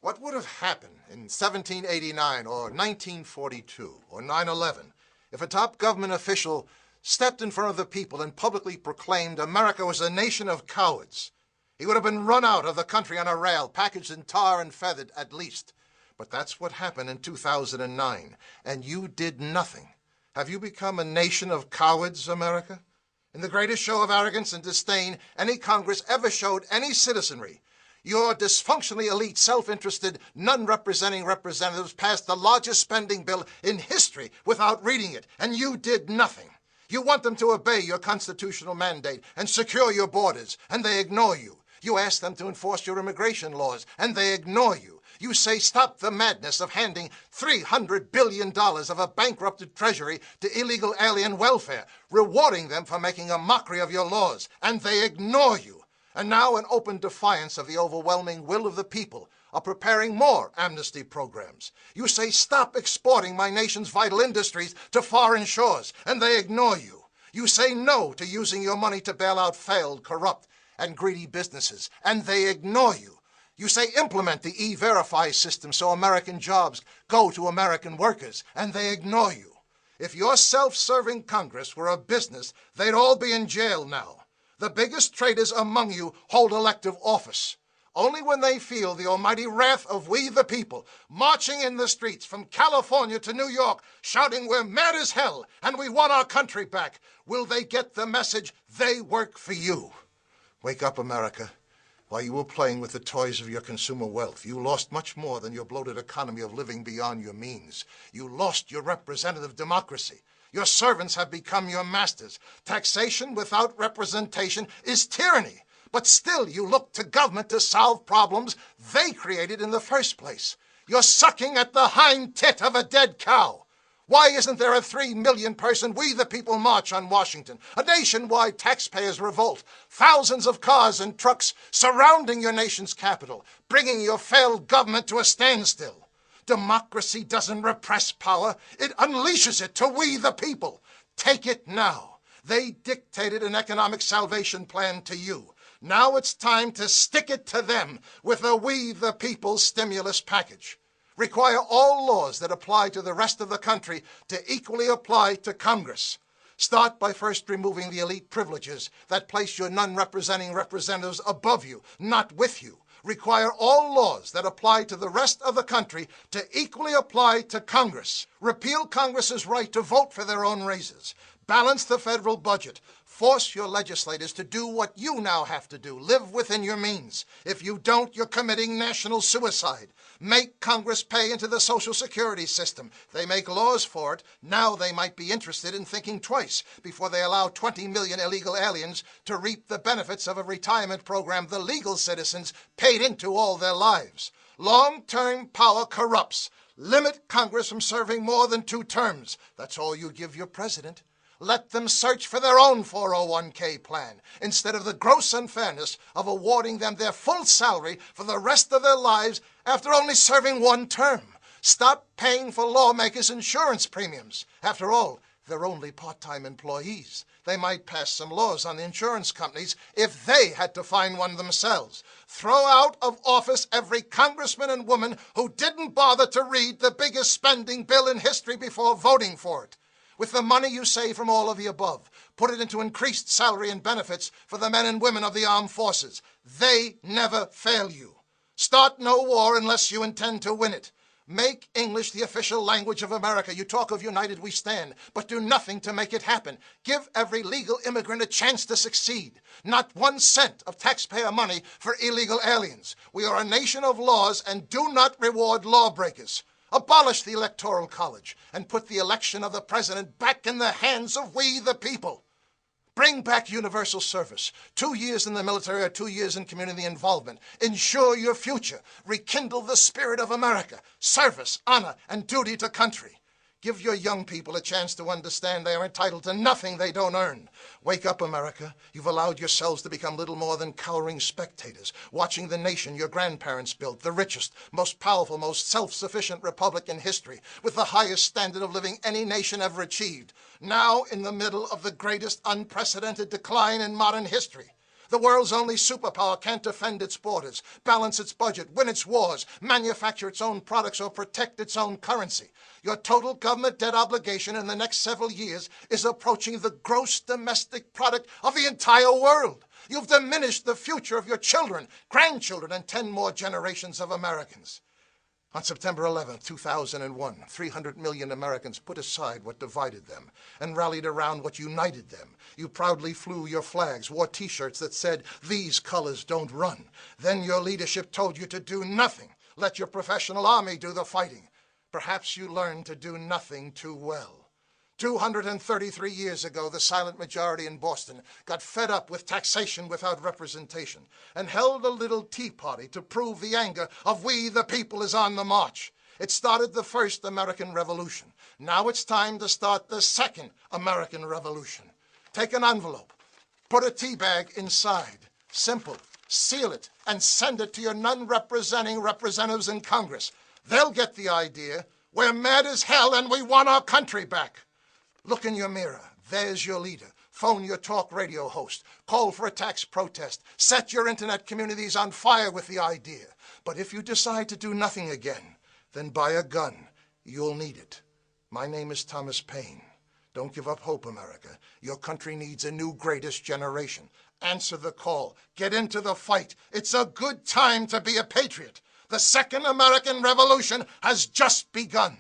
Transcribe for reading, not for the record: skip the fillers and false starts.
What would have happened in 1789 or 1942 or 9/11 if a top government official stepped in front of the people and publicly proclaimed America was a nation of cowards? He would have been run out of the country on a rail, packaged in tar and feathered at least. But that's what happened in 2009, and you did nothing. Have you become a nation of cowards, America? In the greatest show of arrogance and disdain any Congress ever showed any citizenry, your dysfunctionally elite, self-interested, none-representing representatives passed the largest spending bill in history without reading it, and you did nothing. You want them to obey your constitutional mandate and secure your borders, and they ignore you. You ask them to enforce your immigration laws, and they ignore you. You say stop the madness of handing $300 billion of a bankrupted treasury to illegal alien welfare, rewarding them for making a mockery of your laws, and they ignore you. And now, in open defiance of the overwhelming will of the people, are preparing more amnesty programs. You say stop exporting my nation's vital industries to foreign shores, and they ignore you. You say no to using your money to bail out failed, corrupt, and greedy businesses, and they ignore you. You say implement the E-Verify system so American jobs go to American workers, and they ignore you. If your self-serving Congress were a business, they'd all be in jail now. The biggest traitors among you hold elective office. Only when they feel the almighty wrath of we the people, marching in the streets from California to New York, shouting we're mad as hell and we want our country back, will they get the message they work for you. Wake up, America. While you were playing with the toys of your consumer wealth, you lost much more than your bloated economy of living beyond your means. You lost your representative democracy. Your servants have become your masters. Taxation without representation is tyranny. But still you look to government to solve problems they created in the first place. You're sucking at the hind tit of a dead cow. Why isn't there a 3 million person We the People march on Washington? A nationwide taxpayers' revolt. Thousands of cars and trucks surrounding your nation's capital, bringing your failed government to a standstill. Democracy doesn't repress power. It unleashes it to we the people. Take it now. They dictated an economic salvation plan to you. Now it's time to stick it to them with a we the people stimulus package. Require all laws that apply to the rest of the country to equally apply to Congress. Start by first removing the elite privileges that place your non-representing representatives above you, not with you. Require all laws that apply to the rest of the country to equally apply to Congress. Repeal Congress's right to vote for their own raises. Balance the federal budget. Force your legislators to do what you now have to do. Live within your means. If you don't, you're committing national suicide. Make Congress pay into the Social Security system. They make laws for it. Now they might be interested in thinking twice before they allow 20 million illegal aliens to reap the benefits of a retirement program the legal citizens paid into all their lives. Long-term power corrupts. Limit Congress from serving more than 2 terms. That's all you give your president. Let them search for their own 401k plan, instead of the gross unfairness of awarding them their full salary for the rest of their lives after only serving 1 term. Stop paying for lawmakers' insurance premiums. After all, they're only part-time employees. They might pass some laws on the insurance companies if they had to find one themselves. Throw out of office every congressman and woman who didn't bother to read the biggest spending bill in history before voting for it. With the money you save from all of the above, put it into increased salary and benefits for the men and women of the armed forces. They never fail you. Start no war unless you intend to win it. Make English the official language of America. You talk of united we stand, but do nothing to make it happen. Give every legal immigrant a chance to succeed. Not 1 cent of taxpayer money for illegal aliens. We are a nation of laws and do not reward lawbreakers. Abolish the Electoral College and put the election of the president back in the hands of we the people. Bring back universal service. 2 years in the military or 2 years in community involvement. Ensure your future. Rekindle the spirit of America. Service, honor, and duty to country. Give your young people a chance to understand they are entitled to nothing they don't earn. Wake up, America. You've allowed yourselves to become little more than cowering spectators, watching the nation your grandparents built, the richest, most powerful, most self-sufficient republic in history, with the highest standard of living any nation ever achieved, now in the middle of the greatest unprecedented decline in modern history. The world's only superpower can't defend its borders, balance its budget, win its wars, manufacture its own products, or protect its own currency. Your total government debt obligation in the next several years is approaching the gross domestic product of the entire world. You've diminished the future of your children, grandchildren, and 10 more generations of Americans. On September 11, 2001, 300 million Americans put aside what divided them and rallied around what united them. You proudly flew your flags, wore T-shirts that said, "These colors don't run." Then your leadership told you to do nothing. Let your professional army do the fighting. Perhaps you learned to do nothing too well. 233 years ago, the silent majority in Boston got fed up with taxation without representation and held a little tea party to prove the anger of we the people is on the march. It started the first American Revolution. Now it's time to start the second American Revolution. Take an envelope, put a tea bag inside, simple, seal it, and send it to your non-representing representatives in Congress. They'll get the idea. We're mad as hell and we want our country back. Look in your mirror. There's your leader. Phone your talk radio host. Call for a tax protest. Set your internet communities on fire with the idea. But if you decide to do nothing again, then buy a gun. You'll need it. My name is Thomas Paine. Don't give up hope, America. Your country needs a new greatest generation. Answer the call. Get into the fight. It's a good time to be a patriot. The Second American Revolution has just begun.